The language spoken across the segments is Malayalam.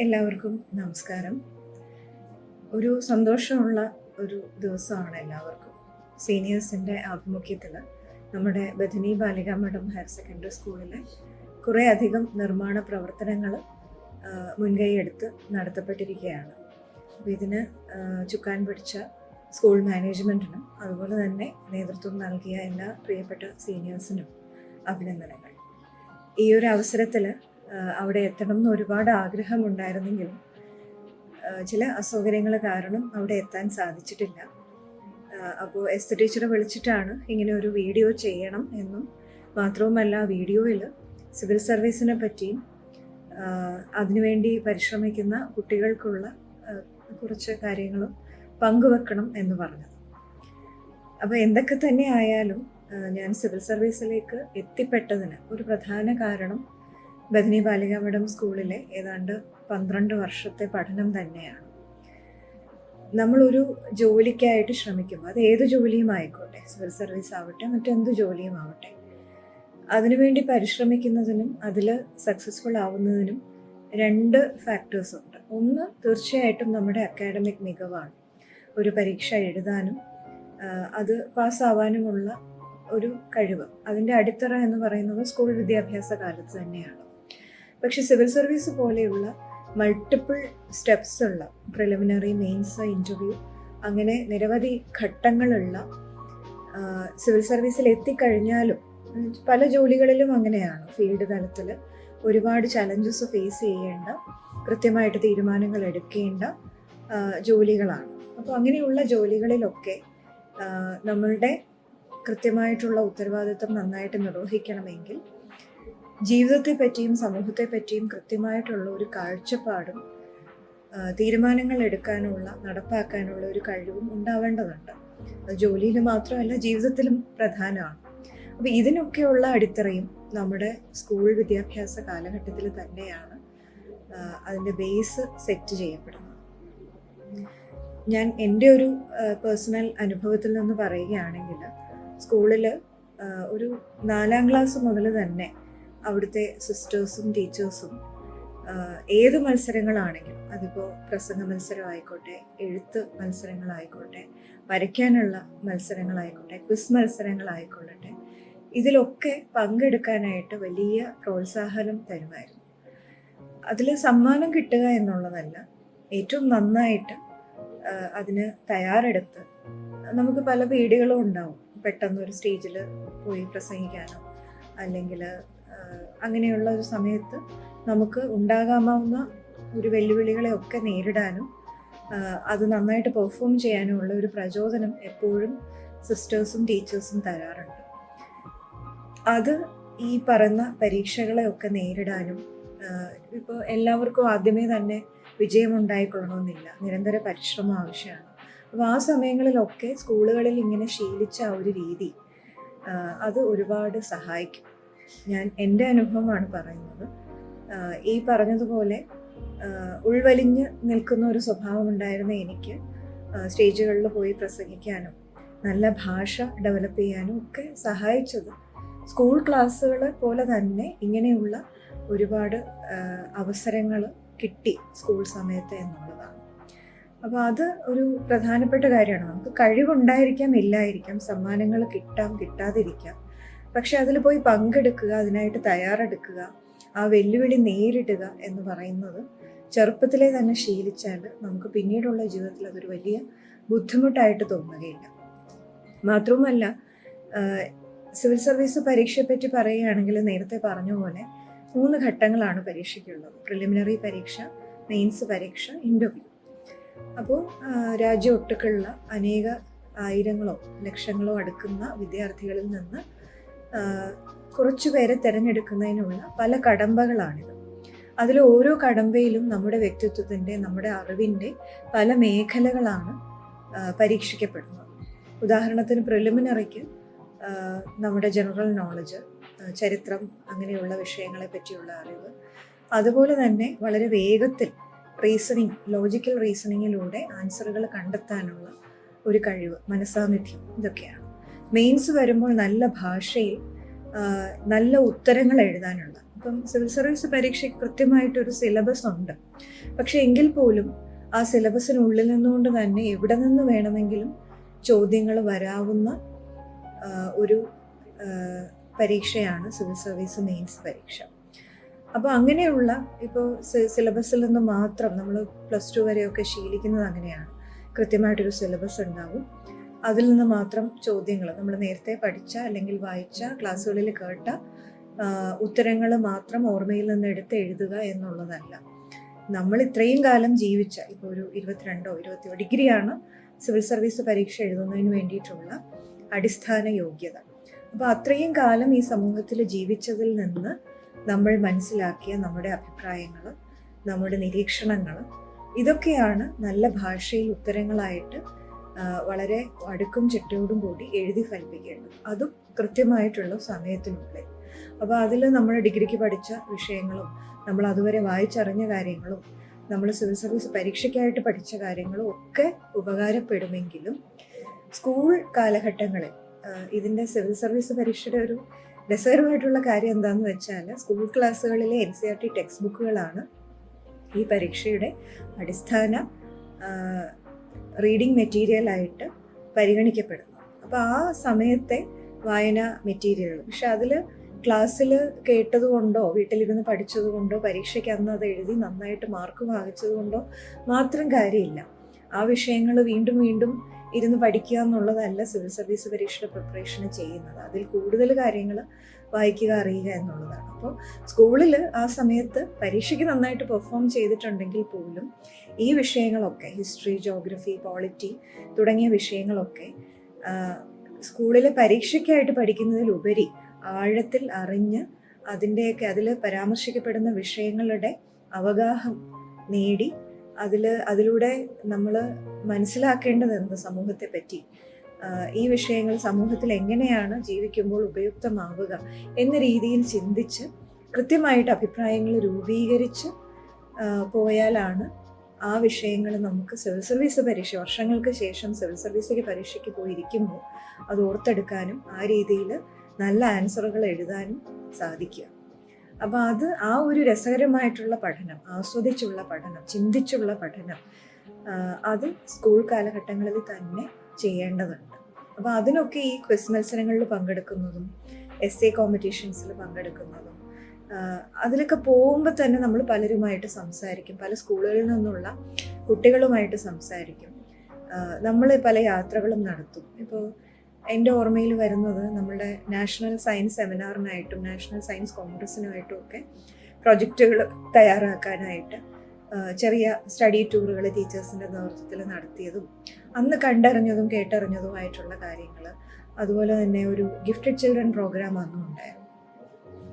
എല്ലാവർക്കും നമസ്കാരം. ഒരു സന്തോഷമുള്ള ഒരു ദിവസമാണ് എല്ലാവർക്കും. സീനിയേഴ്സിൻ്റെ ആഭിമുഖ്യത്തിൽ നമ്മുടെ ബഥനി ബാലികാ മഠം ഹയർ സെക്കൻഡറി സ്കൂളിലെ കുറേ അധികം നിർമ്മാണ പ്രവർത്തനങ്ങൾ മുൻകൈയെടുത്ത് നടത്തപ്പെട്ടിരിക്കുകയാണ്. അപ്പോൾ ഇതിന് ചുക്കാൻ പിടിച്ച സ്കൂൾ മാനേജ്മെൻറ്റിനും അതുപോലെ തന്നെ നേതൃത്വം നൽകിയ എല്ലാ പ്രിയപ്പെട്ട സീനിയേഴ്സിനും അഭിനന്ദനങ്ങൾ. ഈ ഒരു അവസരത്തിൽ അവിടെ എത്തണം എന്ന് ഒരുപാട് ആഗ്രഹമുണ്ടായിരുന്നെങ്കിലും ചില അസൗകര്യങ്ങൾ കാരണം അവിടെ എത്താൻ സാധിച്ചിട്ടില്ല. അപ്പോൾ എസ് ടീച്ചറെ വിളിച്ചിട്ടാണ് ഇങ്ങനെ ഒരു വീഡിയോ ചെയ്യണം എന്നും മാത്രവുമല്ല വീഡിയോയിൽ സിവിൽ സർവീസിനെ പറ്റിയും അതിനുവേണ്ടി പരിശ്രമിക്കുന്ന കുട്ടികൾക്കുള്ള കുറച്ച് കാര്യങ്ങളും പങ്കുവെക്കണം എന്ന് പറഞ്ഞത്. അപ്പോൾ എന്തൊക്കെ തന്നെ ആയാലും ഞാൻ സിവിൽ സർവീസിലേക്ക് എത്തിപ്പെട്ടതിന് ഒരു പ്രധാന കാരണം ബഥനി ബാലികാ മഠം സ്കൂളിലെ ഏതാണ്ട് 12 വർഷത്തെ പഠനം തന്നെയാണ്. നമ്മളൊരു ജോലിക്കായിട്ട് ശ്രമിക്കുമ്പോൾ അത് ഏത് ജോലിയും ആയിക്കോട്ടെ, സിവിൽ സർവീസ് ആവട്ടെ മറ്റെന്ത് ജോലിയും ആവട്ടെ, അതിനുവേണ്ടി പരിശ്രമിക്കുന്നതിനും അതിൽ സക്സസ്ഫുൾ ആവുന്നതിനും 2 ഫാക്ടേഴ്സ് ഉണ്ട്. ഒന്ന് തീർച്ചയായിട്ടും നമ്മുടെ അക്കാഡമിക് മികവാണ്. ഒരു പരീക്ഷ എഴുതാനും അത് പാസ്സാവാനുമുള്ള ഒരു കഴിവ്, അതിൻ്റെ അടിത്തറ എന്ന് പറയുന്നത് സ്കൂൾ വിദ്യാഭ്യാസ കാലത്ത് തന്നെയാണ്. പക്ഷെ സിവിൽ സർവീസ് പോലെയുള്ള മൾട്ടിപ്പിൾ സ്റ്റെപ്സ് ഉള്ള പ്രിലിമിനറി, മെയിൻസ്, ഇൻ്റർവ്യൂ, അങ്ങനെ നിരവധി ഘട്ടങ്ങളുള്ള സിവിൽ സർവീസിൽ എത്തിക്കഴിഞ്ഞാലും പല ജോലികളിലും അങ്ങനെയാണ്. ഫീൽഡ് തലത്തിൽ ഒരുപാട് ചലഞ്ചസ് ഫേസ് ചെയ്യേണ്ട, കൃത്യമായിട്ട് തീരുമാനങ്ങൾ എടുക്കേണ്ട ജോലികളാണ്. അപ്പോൾ അങ്ങനെയുള്ള ജോലികളിലൊക്കെ നമ്മളുടെ കൃത്യമായിട്ടുള്ള ഉത്തരവാദിത്വം നന്നായിട്ട് നിർവഹിക്കണമെങ്കിൽ ജീവിതത്തെ പറ്റിയും സമൂഹത്തെ പറ്റിയും കൃത്യമായിട്ടുള്ള ഒരു കാഴ്ചപ്പാടും തീരുമാനങ്ങൾ എടുക്കാനുള്ള, നടപ്പാക്കാനുള്ള ഒരു കഴിവും ഉണ്ടാവേണ്ടതുണ്ട്. അത് ജോലിയിൽ മാത്രമല്ല ജീവിതത്തിലും പ്രധാനമാണ്. അപ്പോൾ ഇതിനൊക്കെയുള്ള അടിത്തറയും നമ്മുടെ സ്കൂൾ വിദ്യാഭ്യാസ കാലഘട്ടത്തിൽ തന്നെയാണ് അതിൻ്റെ ബേസ് സെറ്റ് ചെയ്യപ്പെടുന്നത്. ഞാൻ എൻ്റെ ഒരു പേഴ്സണൽ അനുഭവത്തിൽ നിന്ന് പറയുകയാണെങ്കിൽ സ്കൂളിൽ ഒരു 4ാം ക്ലാസ് മുതൽ തന്നെ അവിടുത്തെ സിസ്റ്റേഴ്സും ടീച്ചേഴ്സും ഏത് മത്സരങ്ങളാണെങ്കിലും, അതിപ്പോൾ പ്രസംഗ മത്സരമായിക്കോട്ടെ, എഴുത്ത് മത്സരങ്ങളായിക്കോട്ടെ, വരയ്ക്കാനുള്ള മത്സരങ്ങളായിക്കോട്ടെ, ക്വിസ് മത്സരങ്ങളായിക്കൊള്ളട്ടെ, ഇതിലൊക്കെ പങ്കെടുക്കാനായിട്ട് വലിയ പ്രോത്സാഹനം തരുമായിരുന്നു. അതിൽ സമ്മാനം കിട്ടുക എന്നുള്ളതല്ല, ഏറ്റവും നന്നായിട്ട് അതിന് തയ്യാറെടുത്ത്, നമുക്ക് പല പേടികളും ഉണ്ടാവും, പെട്ടെന്നൊരു സ്റ്റേജിൽ പോയി പ്രസംഗിക്കാനോ അല്ലെങ്കിൽ അങ്ങനെയുള്ള ഒരു സമയത്ത് നമുക്ക് ഉണ്ടാകാവുന്ന ഒരു വെല്ലുവിളികളെ ഒക്കെ നേരിടാനും അത് നന്നായിട്ട് പെർഫോം ചെയ്യാനുമുള്ള ഒരു പ്രചോദനം എപ്പോഴും സിസ്റ്റേഴ്സും ടീച്ചേഴ്സും തരാറുണ്ട്. അത് ഈ പറയുന്ന പരീക്ഷകളെ ഒക്കെ നേരിടാനും, ഇപ്പോൾ എല്ലാവർക്കും ആദ്യമേ തന്നെ വിജയമുണ്ടായിക്കൊള്ളണമെന്നില്ല, നിരന്തര പരിശ്രമം ആവശ്യമാണ്. അപ്പോൾ ആ സമയങ്ങളിലൊക്കെ സ്കൂളുകളിൽ ഇങ്ങനെ ശീലിച്ച ആ ഒരു രീതി അത് ഒരുപാട് സഹായിക്കും. ഞാൻ എൻ്റെ അനുഭവമാണ് പറയുന്നത്. ഈ പറഞ്ഞതുപോലെ ഉൾവലിഞ്ഞ് നിൽക്കുന്ന ഒരു സ്വഭാവം ഉണ്ടായിരുന്ന എനിക്ക് സ്റ്റേജുകളിൽ പോയി പ്രസംഗിക്കാനും നല്ല ഭാഷ ഡെവലപ്പ് ചെയ്യാനും ഒക്കെ സഹായിച്ചത് സ്കൂൾ ക്ലാസ്സുകൾ പോലെ തന്നെ ഇങ്ങനെയുള്ള ഒരുപാട് അവസരങ്ങൾ കിട്ടി സ്കൂൾ സമയത്ത് എന്നുള്ളതാണ്. അപ്പോൾ അത് ഒരു പ്രധാനപ്പെട്ട കാര്യമാണ്. നമുക്ക് കഴിവുണ്ടായിരിക്കാം, ഇല്ലായിരിക്കാം, സമ്മാനങ്ങൾ കിട്ടാം, കിട്ടാതിരിക്കാം, പക്ഷെ അതിൽ പോയി പങ്കെടുക്കുക, അതിനായിട്ട് തയ്യാറെടുക്കുക, ആ വെല്ലുവിളി നേരിടുക എന്ന് പറയുന്നത് ചെറുപ്പത്തിലെ തന്നെ ശീലിച്ചാൽ നമുക്ക് പിന്നീടുള്ള ജീവിതത്തിൽ അതൊരു വലിയ ബുദ്ധിമുട്ടായിട്ട് തോന്നുകയില്ല. മാത്രവുമല്ല, സിവിൽ സർവീസ് പരീക്ഷയെപ്പറ്റി പറയുകയാണെങ്കിൽ നേരത്തെ പറഞ്ഞ പോലെ 3 ഘട്ടങ്ങളാണ് പരീക്ഷയ്ക്കുള്ളത്. പ്രിലിമിനറി പരീക്ഷ, മെയിൻസ് പരീക്ഷ, ഇൻ്റർവ്യൂ. അപ്പോൾ രാജ്യമൊട്ടുക്കുള്ള അനേക ആയിരങ്ങളോ ലക്ഷങ്ങളോ അടുക്കുന്ന വിദ്യാർത്ഥികളിൽ നിന്ന് കുറച്ചു പേരെ തിരഞ്ഞെടുക്കുന്നതിനുള്ള പല കടമ്പകളാണിത്. അതിൽ ഓരോ കടമ്പയിലും നമ്മുടെ വ്യക്തിത്വത്തിൻ്റെ, നമ്മുടെ അറിവിൻ്റെ പല മേഖലകളാണ് പരീക്ഷിക്കപ്പെടുന്നത്. ഉദാഹരണത്തിന് പ്രിലിമിനറിക്ക് നമ്മുടെ ജനറൽ നോളജ്, ചരിത്രം, അങ്ങനെയുള്ള വിഷയങ്ങളെ പറ്റിയുള്ള അറിവ്, അതുപോലെ തന്നെ വളരെ വേഗത്തിൽ റീസണിങ്, ലോജിക്കൽ റീസണിങ്ങിലൂടെ ആൻസറുകൾ കണ്ടെത്താനുള്ള ഒരു കഴിവ്, മനസാന്നിധ്യം, ഇതൊക്കെയാണ്. മെയിൻസ് വരുമ്പോൾ നല്ല ഭാഷയിൽ നല്ല ഉത്തരങ്ങൾ എഴുതാനുള്ള, ഇപ്പം സിവിൽ സർവീസ് പരീക്ഷയ്ക്ക് കൃത്യമായിട്ടൊരു സിലബസ് ഉണ്ട്. പക്ഷെ എങ്കിൽ പോലും ആ സിലബസിനുള്ളിൽ നിന്നുകൊണ്ട് തന്നെ എവിടെ നിന്ന് വേണമെങ്കിലും ചോദ്യങ്ങൾ വരാവുന്ന ഒരു പരീക്ഷയാണ് സിവിൽ സർവീസ് മെയിൻസ് പരീക്ഷ. അപ്പോൾ അങ്ങനെയുള്ള ഇപ്പോൾ സിലബസിൽ നിന്ന് മാത്രം നമ്മൾ +2 വരെയൊക്കെ ശീലിക്കുന്നത് അങ്ങനെയാണ്. കൃത്യമായിട്ടൊരു സിലബസ് ഉണ്ടാവും. അതിൽ നിന്ന് മാത്രം ചോദ്യങ്ങൾ നമ്മൾ നേരത്തെ പഠിച്ച അല്ലെങ്കിൽ വായിച്ച ക്ലാസ്സുകളിൽ കേട്ട ഉത്തരങ്ങൾ മാത്രം ഓർമ്മയിൽ നിന്ന് എടുത്ത് എഴുതുക എന്നുള്ളതല്ല. നമ്മൾ ഇത്രയും കാലം ജീവിച്ച ഇപ്പോൾ ഒരു 22 20 ഡിഗ്രിയാണ് സിവിൽ സർവീസ് പരീക്ഷ എഴുതുന്നതിന് വേണ്ടിയിട്ടുള്ള അടിസ്ഥാന യോഗ്യത. അപ്പോൾ അത്രയും കാലം ഈ സമൂഹത്തിൽ ജീവിച്ചതിൽ നിന്ന് നമ്മൾ മനസ്സിലാക്കിയ നമ്മുടെ അഭിപ്രായങ്ങൾ, നമ്മുടെ നിരീക്ഷണങ്ങൾ, ഇതൊക്കെയാണ് നല്ല ഭാഷയിൽ ഉത്തരങ്ങളായിട്ട് വളരെ അടുക്കും ചിട്ടയോടും കൂടി എഴുതി ഫലിപ്പിക്കേണ്ടത്. അതും കൃത്യമായിട്ടുള്ള സമയത്തിനുള്ളിൽ. അപ്പോൾ അതിൽ നമ്മൾ ഡിഗ്രിക്ക് പഠിച്ച വിഷയങ്ങളും നമ്മൾ അതുവരെ വായിച്ചറിഞ്ഞ കാര്യങ്ങളും നമ്മൾ സിവിൽ സർവീസ് പരീക്ഷയ്ക്കായിട്ട് പഠിച്ച കാര്യങ്ങളും ഒക്കെ ഉപകാരപ്പെടുമെങ്കിലും സ്കൂൾ കാലഘട്ടങ്ങളിൽ ഇതിൻ്റെ സിവിൽ സർവീസ് പരീക്ഷയുടെ ഒരു രസകരമായിട്ടുള്ള കാര്യം എന്താണെന്ന് വെച്ചാൽ സ്കൂൾ ക്ലാസ്സുകളിലെ NCERT ടെക്സ്റ്റ് ബുക്കുകളാണ് ഈ പരീക്ഷയുടെ അടിസ്ഥാന റീഡിംഗ് മെറ്റീരിയലായിട്ട് പരിഗണിക്കപ്പെടുന്നത്. അപ്പോൾ ആ സമയത്തെ വായന മെറ്റീരിയലുകൾ, പക്ഷെ അതിൽ ക്ലാസ്സിൽ കേട്ടതുകൊണ്ടോ വീട്ടിലിരുന്ന് പഠിച്ചതുകൊണ്ടോ പരീക്ഷയ്ക്ക് അന്ന് അത് എഴുതി നന്നായിട്ട് മാർക്ക് വാങ്ങിച്ചത് കൊണ്ടോ മാത്രം കാര്യമില്ല. ആ വിഷയങ്ങൾ വീണ്ടും വീണ്ടും ഇരുന്ന് പഠിക്കുക എന്നുള്ളതല്ല സിവിൽ സർവീസ് പരീക്ഷയുടെ പ്രിപ്പറേഷന് ചെയ്യുന്നത്. അതിൽ കൂടുതൽ കാര്യങ്ങൾ വായിക്കുക, അറിയുക എന്നുള്ളതാണ്. അപ്പോൾ സ്കൂളിൽ ആ സമയത്ത് പരീക്ഷയ്ക്ക് നന്നായിട്ട് പെർഫോം ചെയ്തിട്ടുണ്ടെങ്കിൽ പോലും ഈ വിഷയങ്ങളൊക്കെ ഹിസ്റ്ററി, ജോഗ്രഫി, പോളിറ്റി തുടങ്ങിയ വിഷയങ്ങളൊക്കെ സ്കൂളിലെ പരീക്ഷയ്ക്കായിട്ട് പഠിക്കുന്നതിലുപരി ആഴത്തിൽ അറിഞ്ഞ് അതിൽ പരാമർശിക്കപ്പെടുന്ന വിഷയങ്ങളുടെ അവഗാഹം നേടി അതിലൂടെ നമ്മൾ മനസ്സിലാക്കേണ്ടത് എന്ത് സമൂഹത്തെ പറ്റി, ഈ വിഷയങ്ങൾ സമൂഹത്തിൽ എങ്ങനെയാണ് ജീവിക്കുമ്പോൾ ഉപയുക്തമാവുക എന്ന രീതിയിൽ ചിന്തിച്ച് കൃത്യമായിട്ട് അഭിപ്രായങ്ങൾ രൂപീകരിച്ച് പോയാലാണ് ആ വിഷയങ്ങൾ നമുക്ക് സിവിൽ സർവീസ് പരീക്ഷ വർഷങ്ങൾക്ക് ശേഷം സിവിൽ സർവീസ് പരീക്ഷയ്ക്ക് പോയിരിക്കുമ്പോൾ അത് ഓർത്തെടുക്കാനും ആ രീതിയിൽ നല്ല ആൻസറുകൾ എഴുതാനും സാധിക്കുക. അപ്പോൾ ആ ഒരു രസകരമായിട്ടുള്ള പഠനം, ആസ്വദിച്ചുള്ള പഠനം, ചിന്തിച്ചുള്ള പഠനം, അത് സ്കൂൾ കാലഘട്ടങ്ങളിൽ തന്നെ ചെയ്യേണ്ടതുണ്ട്. അപ്പോൾ അതിനൊക്കെ ഈ ക്വിസ് മത്സരങ്ങളിൽ പങ്കെടുക്കുന്നതും essay കോമ്പറ്റീഷൻസിൽ പങ്കെടുക്കുന്നതും അതിലൊക്കെ പോകുമ്പോൾ തന്നെ നമ്മൾ പലരുമായിട്ട് സംസാരിക്കും, പല സ്കൂളുകളിൽ നിന്നുള്ള കുട്ടികളുമായിട്ട് സംസാരിക്കും, നമ്മൾ പല യാത്രകളും നടത്തും. ഇപ്പോൾ എൻ്റെ ഓർമ്മയിൽ വരുന്നത് നമ്മുടെ നാഷണൽ സയൻസ് സെമിനാറിനായിട്ടും നാഷണൽ സയൻസ് കോൺഗ്രസിനുമായിട്ടും ഒക്കെ പ്രൊജക്റ്റുകൾ തയ്യാറാക്കാനായിട്ട് ചെറിയ സ്റ്റഡി ടൂറുകൾ ടീച്ചേഴ്സിൻ്റെ നേതൃത്വത്തിൽ നടത്തിയതും അന്ന് കണ്ടറിഞ്ഞതും കേട്ടറിഞ്ഞതുമായിട്ടുള്ള കാര്യങ്ങൾ, അതുപോലെ തന്നെ ഒരു ഗിഫ്റ്റഡ് ചിൽഡ്രൻ പ്രോഗ്രാം അന്നും ഉണ്ടായിരുന്നു.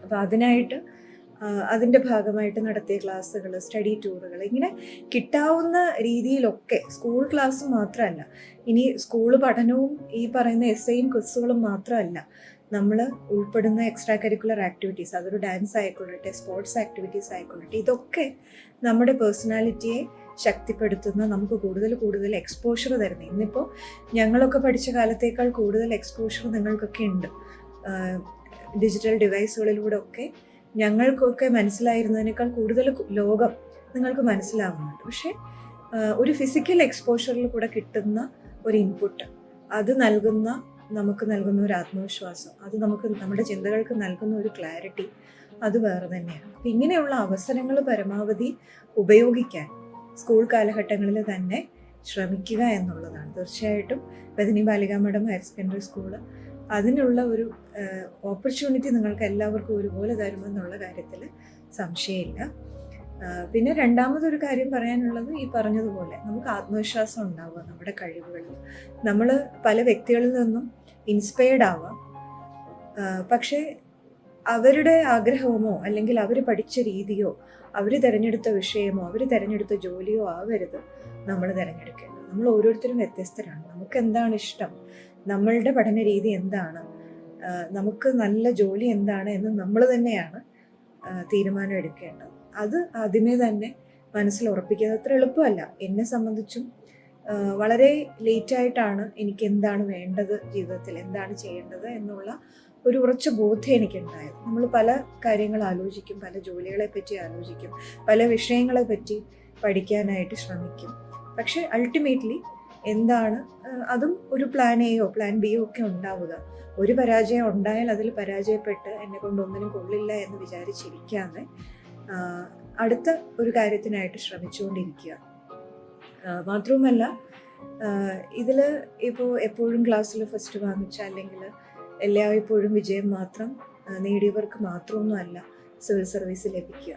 അപ്പോൾ അതിൻ്റെ ഭാഗമായിട്ട് നടത്തിയ ക്ലാസ്സുകൾ, സ്റ്റഡി ടൂറുകൾ, ഇങ്ങനെ കിട്ടാവുന്ന രീതിയിലൊക്കെ സ്കൂൾ ക്ലാസ് മാത്രമല്ല, ഇനി സ്കൂൾ പഠനവും ഈ പറയുന്ന എസ്സേയും ക്വിസുകളും മാത്രമല്ല, നമ്മൾ ഉൾപ്പെടുന്ന എക്സ്ട്രാ കരിക്കുലർ ആക്ടിവിറ്റീസ്, അതൊരു ഡാൻസ് ആയിക്കൊള്ളട്ടെ, സ്പോർട്സ് ആക്ടിവിറ്റീസ് ആയിക്കൊള്ളട്ടെ, ഇതൊക്കെ നമ്മുടെ പേഴ്സണാലിറ്റിയെ ശക്തിപ്പെടുത്തുന്ന, നമുക്ക് കൂടുതൽ എക്സ്പോഷർ തരുന്നത്. ഇന്നിപ്പോൾ ഞങ്ങളൊക്കെ പഠിച്ച കാലത്തേക്കാൾ കൂടുതൽ എക്സ്പോഷർ നിങ്ങൾക്കൊക്കെ ഉണ്ട്. ഡിജിറ്റൽ ഡിവൈസുകളിലൂടെ ഒക്കെ ഞങ്ങൾക്കൊക്കെ മനസ്സിലായിരുന്നതിനേക്കാൾ കൂടുതൽ ലോകം നിങ്ങൾക്ക് മനസ്സിലാവുന്നുണ്ട്. പക്ഷേ ഒരു ഫിസിക്കൽ എക്സ്പോഷറിൽ കൂടെ കിട്ടുന്ന ഒരു ഇൻപുട്ട്, അത് നമുക്ക് നൽകുന്ന ഒരു ആത്മവിശ്വാസം, അത് നമ്മുടെ ചിന്തകൾക്ക് നൽകുന്ന ഒരു ക്ലാരിറ്റി, അത് വേറെ തന്നെയാണ്. അപ്പം ഇങ്ങനെയുള്ള അവസരങ്ങൾ പരമാവധി ഉപയോഗിക്കാൻ സ്കൂൾ കാലഘട്ടങ്ങളിൽ തന്നെ ശ്രമിക്കുക എന്നുള്ളതാണ്. തീർച്ചയായിട്ടും ബഥനി ബാലികാ മഠം ഹയർ സെക്കൻഡറി സ്കൂള് അതിനുള്ള ഒരു ഓപ്പർച്യൂണിറ്റി നിങ്ങൾക്ക് എല്ലാവർക്കും ഒരുപോലെ തരുമെന്നുള്ള കാര്യത്തിൽ സംശയമില്ല. പിന്നെ രണ്ടാമതൊരു കാര്യം പറയാനുള്ളത്, ഈ പറഞ്ഞതുപോലെ നമുക്ക് ആത്മവിശ്വാസം ഉണ്ടാവുക നമ്മുടെ കഴിവുകളിൽ. നമ്മൾ പല വ്യക്തികളിൽ നിന്നും ഇൻസ്പയർഡ് ആവാം, പക്ഷേ അവരുടെ ആഗ്രഹമോ അല്ലെങ്കിൽ അവർ പഠിച്ച രീതിയോ അവർ തിരഞ്ഞെടുത്ത വിഷയമോ അവർ തിരഞ്ഞെടുത്ത ജോലിയോ ആവരുത് നമ്മൾ തിരഞ്ഞെടുക്കേണ്ടത്. നമ്മൾ ഓരോരുത്തരും വ്യത്യസ്തരാണ്. നമുക്ക് എന്താണ് ഇഷ്ടം, നമ്മളുടെ പഠന രീതി എന്താണ്, നമുക്ക് നല്ല ജോലി എന്താണ് എന്ന് നമ്മൾ തന്നെയാണ് തീരുമാനം എടുക്കേണ്ടത്. അത് ആദ്യമേ തന്നെ മനസ്സിൽ ഉറപ്പിക്കുന്നത് അത്ര എളുപ്പമല്ല. എന്നെ സംബന്ധിച്ചും വളരെ ലേറ്റായിട്ടാണ് എനിക്ക് എന്താണ് വേണ്ടത് ജീവിതത്തിൽ, എന്താണ് ചെയ്യേണ്ടത് എന്നുള്ള ഒരു ഉറച്ച ബോധ്യം എനിക്കുണ്ടായത്. നമ്മൾ പല കാര്യങ്ങൾ ആലോചിക്കും, പല ജോലികളെ പറ്റി ആലോചിക്കും, പല വിഷയങ്ങളെ പറ്റി പഠിക്കാനായിട്ട് ശ്രമിക്കും. പക്ഷെ അൾട്ടിമേറ്റ്ലി എന്താണ്, അതും ഒരു പ്ലാൻ എയോ പ്ലാൻ ബിയോ ഒക്കെ ഉണ്ടാവുക. ഒരു പരാജയം ഉണ്ടായാൽ അതിൽ പരാജയപ്പെട്ട് എന്നെ കൊണ്ട് ഒന്നിനും കൊള്ളില്ല എന്ന് വിചാരിച്ചിരിക്കാതെ അടുത്ത ഒരു കാര്യത്തിനായിട്ട് ശ്രമിച്ചുകൊണ്ടിരിക്കുക. മാത്രവുമല്ല, ഇതിൽ ഇപ്പോൾ എപ്പോഴും ക്ലാസ്സിൽ ഫസ്റ്റ് വാങ്ങിച്ച, അല്ലെങ്കിൽ എല്ലായ്പ്പോഴും വിജയം മാത്രം നേടിയവർക്ക് മാത്രമൊന്നും അല്ല സിവിൽ സർവീസ് ലഭിക്കുക.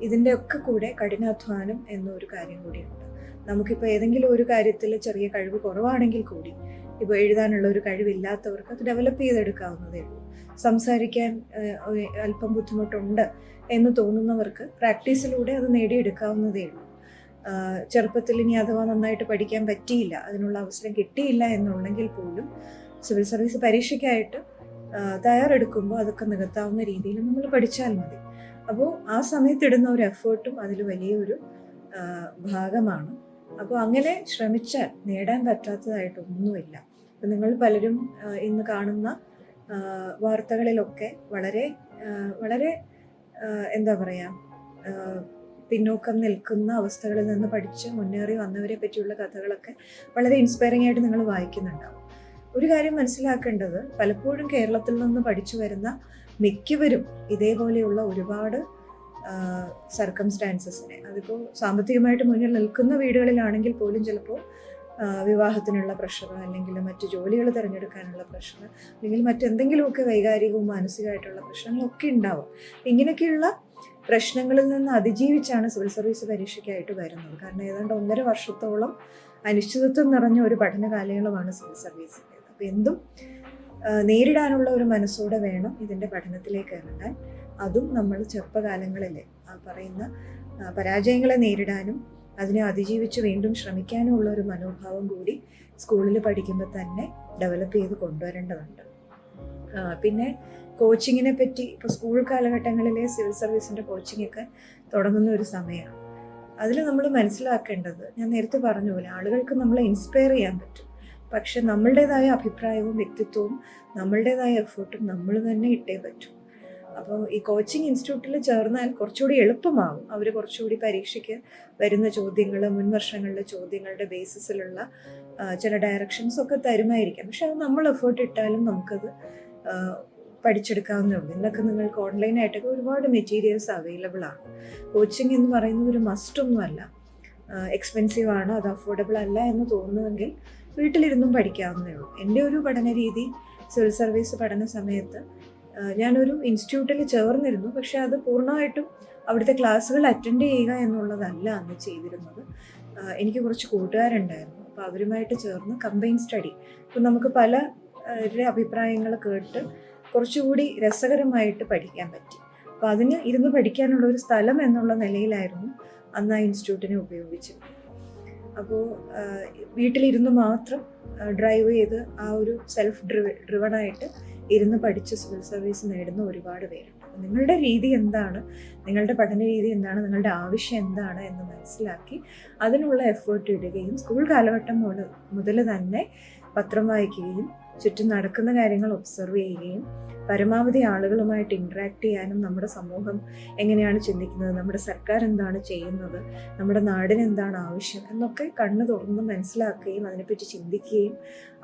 ഇതിൻ്റെ ഒക്കെ കൂടെ കഠിനാധ്വാനം എന്നൊരു കാര്യം കൂടിയുണ്ട്. നമുക്കിപ്പോൾ ഏതെങ്കിലും ഒരു കാര്യത്തിൽ ചെറിയ കഴിവ് കുറവാണെങ്കിൽ കൂടി, ഇപ്പോൾ എഴുതാനുള്ള ഒരു കഴിവില്ലാത്തവർക്ക് അത് ഡെവലപ്പ് ചെയ്തെടുക്കാവുന്നതേ ഉള്ളൂ. സംസാരിക്കാൻ അല്പം ബുദ്ധിമുട്ടുണ്ട് എന്ന് തോന്നുന്നവർക്ക് പ്രാക്ടീസിലൂടെ അത് നേടിയെടുക്കാവുന്നതേ ഉള്ളൂ. ചെറുപ്പത്തിൽ ഇനി അഥവാ നന്നായിട്ട് പഠിക്കാൻ പറ്റിയില്ല, അതിനുള്ള അവസരം കിട്ടിയില്ല എന്നുണ്ടെങ്കിൽ പോലും സിവിൽ സർവീസ് പരീക്ഷയ്ക്കായിട്ട് തയ്യാറെടുക്കുമ്പോൾ അതൊക്കെ നികത്താവുന്ന രീതിയിൽ നമ്മൾ പഠിച്ചാൽ മതി. അപ്പോൾ ആ സമയത്തിടുന്ന ഒരു എഫേർട്ടും അതിൽ വലിയൊരു ഭാഗമാണ്. അപ്പോൾ അങ്ങനെ ശ്രമിച്ചാൽ നേടാൻ പറ്റാത്തതായിട്ടൊന്നുമില്ല. അപ്പം നിങ്ങൾ പലരും ഇന്ന് കാണുന്ന വാർത്തകളിലൊക്കെ വളരെ വളരെ എന്താ പറയുക, പിന്നോക്കം നിൽക്കുന്ന അവസ്ഥകളിൽ നിന്ന് പഠിച്ച് മുന്നേറി വന്നവരെ പറ്റിയുള്ള കഥകളൊക്കെ വളരെ ഇൻസ്പയറിംഗ് ആയിട്ട് നിങ്ങൾ വായിക്കുന്നുണ്ടാവും. ഒരു കാര്യം മനസ്സിലാക്കേണ്ടത്, പലപ്പോഴും കേരളത്തിൽ നിന്ന് പഠിച്ചു വരുന്ന മിക്കവരും ഇതേപോലെയുള്ള ഒരുപാട് സർക്കംസ്റ്റാൻസസിനെ, അതിപ്പോൾ സാമ്പത്തികമായിട്ട് മുന്നിൽ നിൽക്കുന്ന വീടുകളിലാണെങ്കിൽ പോലും ചിലപ്പോൾ വിവാഹത്തിനുള്ള പ്രഷർ, അല്ലെങ്കിൽ മറ്റു ജോലികൾ തിരഞ്ഞെടുക്കാനുള്ള പ്രഷർ, അല്ലെങ്കിൽ മറ്റെന്തെങ്കിലുമൊക്കെ വൈകാരികവും മാനസികമായിട്ടുള്ള പ്രശ്നങ്ങളൊക്കെ ഉണ്ടാവും. ഇങ്ങനെയൊക്കെയുള്ള പ്രശ്നങ്ങളിൽ നിന്ന് അതിജീവിച്ചാണ് സിവിൽ സർവീസ് പരീക്ഷയ്ക്കായിട്ട് വരുന്നത്. കാരണം ഏതാണ്ട് 1.5 വർഷത്തോളം അനിശ്ചിതത്വം നിറഞ്ഞ ഒരു പഠന കാലയളവാണ് സിവിൽ സർവീസിൻ്റെ. അപ്പോൾ എന്തും നേരിടാനുള്ള ഒരു മനസ്സോടെ വേണം ഇതിൻ്റെ പഠനത്തിലേക്ക് ഇറങ്ങാൻ. അതും നമ്മൾ ചെറുപ്പകാലങ്ങളിൽ പറയുന്ന പരാജയങ്ങളെ നേരിടാനും അതിനെ അതിജീവിച്ച് വീണ്ടും ശ്രമിക്കാനും ഉള്ള ഒരു മനോഭാവം കൂടി സ്കൂളിൽ പഠിക്കുമ്പോൾ തന്നെ ഡെവലപ്പ് ചെയ്ത് കൊണ്ടുവരേണ്ടതുണ്ട്. പിന്നെ കോച്ചിങ്ങിനെ പറ്റി, ഇപ്പോൾ സ്കൂൾ കാലഘട്ടങ്ങളിലെ സിവിൽ സർവീസിൻ്റെ കോച്ചിങ്ങൊക്കെ തുടങ്ങുന്ന ഒരു സമയമാണ്. അതിൽ നമ്മൾ മനസ്സിലാക്കേണ്ടത്, ഞാൻ നേരത്തെ പറഞ്ഞ പോലെ ആളുകൾക്ക് നമ്മളെ ഇൻസ്പയർ ചെയ്യാൻ പറ്റും. പക്ഷെ നമ്മളുടേതായ അഭിപ്രായവും വ്യക്തിത്വവും നമ്മളുടേതായ എഫേർട്ടും നമ്മൾ തന്നെ ഇട്ടേ പറ്റും. അപ്പോൾ ഈ കോച്ചിങ് ഇൻസ്റ്റിറ്റ്യൂട്ടിൽ ചേർന്നാൽ കുറച്ചുകൂടി എളുപ്പമാകും. അവർ കുറച്ചുകൂടി പരീക്ഷയ്ക്ക് വരുന്ന ചോദ്യങ്ങൾ, മുൻ വർഷങ്ങളിലെ ചോദ്യങ്ങളുടെ ബേസിസിലുള്ള ചില ഡയറക്ഷൻസ് ഒക്കെ തരുമായിരിക്കാം. പക്ഷെ അത് നമ്മൾ എഫേർട്ട് ഇട്ടാലും നമുക്കത് പഠിച്ചെടുക്കാവുന്നേ ഉള്ളൂ. ഇതിനൊക്കെ നിങ്ങൾക്ക് ഓൺലൈനായിട്ടൊക്കെ ഒരുപാട് മെറ്റീരിയൽസ് അവൈലബിൾ ആണ്. കോച്ചിങ് എന്ന് പറയുന്നത് ഒരു മസ്റ്റൊന്നുമല്ല, എക്സ്പെൻസീവ് ആണ്, അത് അഫോർഡബിൾ അല്ല എന്ന് തോന്നുമെങ്കിൽ വീട്ടിലിരുന്നും പഠിക്കാവുന്നേ ഉള്ളൂ. എൻ്റെ ഒരു പഠന രീതി, സിവിൽ സർവീസ് പഠന സമയത്ത് ഞാനൊരു ഇൻസ്റ്റിറ്റ്യൂട്ടിൽ ചേർന്നിരുന്നു. പക്ഷെ അത് പൂർണ്ണമായിട്ടും അവിടുത്തെ ക്ലാസ്സുകൾ അറ്റൻഡ് ചെയ്യുക എന്നുള്ളതല്ല അന്ന് ചെയ്തിരുന്നത്. എനിക്ക് കുറച്ച് കൂട്ടുകാരുണ്ടായിരുന്നു. അപ്പോൾ അവരുമായിട്ട് ചേർന്ന് കമ്പൈൻ സ്റ്റഡി, ഇപ്പം നമുക്ക് പല അഭിപ്രായങ്ങൾ കേട്ട് കുറച്ചുകൂടി രസകരമായിട്ട് പഠിക്കാൻ പറ്റി. അപ്പോൾ അതിന് ഇരുന്ന് പഠിക്കാനുള്ള ഒരു സ്ഥലം എന്നുള്ള നിലയിലായിരുന്നു അന്ന് ആ ഇൻസ്റ്റിറ്റ്യൂട്ടിനെ ഉപയോഗിച്ചിരുന്നത്. അപ്പോൾ വീട്ടിലിരുന്ന് മാത്രം ഡ്രൈവ് ചെയ്ത് ആ ഒരു സെൽഫ് ഡ്രിവണായിട്ട് ഇരുന്ന് പഠിച്ച് സിവിൽ സർവീസ് നേടുന്ന ഒരുപാട് പേരുണ്ട്. അപ്പോൾ നിങ്ങളുടെ രീതി എന്താണ്, നിങ്ങളുടെ പഠന രീതി എന്താണ്, നിങ്ങളുടെ ആവശ്യം എന്താണ് എന്ന് മനസ്സിലാക്കി അതിനുള്ള എഫേർട്ട് ഇടുകയും സ്കൂൾ കാലഘട്ടം മുതൽ തന്നെ പത്രം വായിക്കുകയും ചുറ്റും നടക്കുന്ന കാര്യങ്ങൾ ഒബ്സർവ് ചെയ്യുകയും പരമാവധി ആളുകളുമായിട്ട് ഇൻട്രാക്ട് ചെയ്യാനും, നമ്മുടെ സമൂഹം എങ്ങനെയാണ് ചിന്തിക്കുന്നത്, നമ്മുടെ സർക്കാർ എന്താണ് ചെയ്യുന്നത്, നമ്മുടെ നാടിന് എന്താണ് ആവശ്യം എന്നൊക്കെ കണ്ണ് തുറന്ന് മനസ്സിലാക്കുകയും അതിനെപ്പറ്റി ചിന്തിക്കുകയും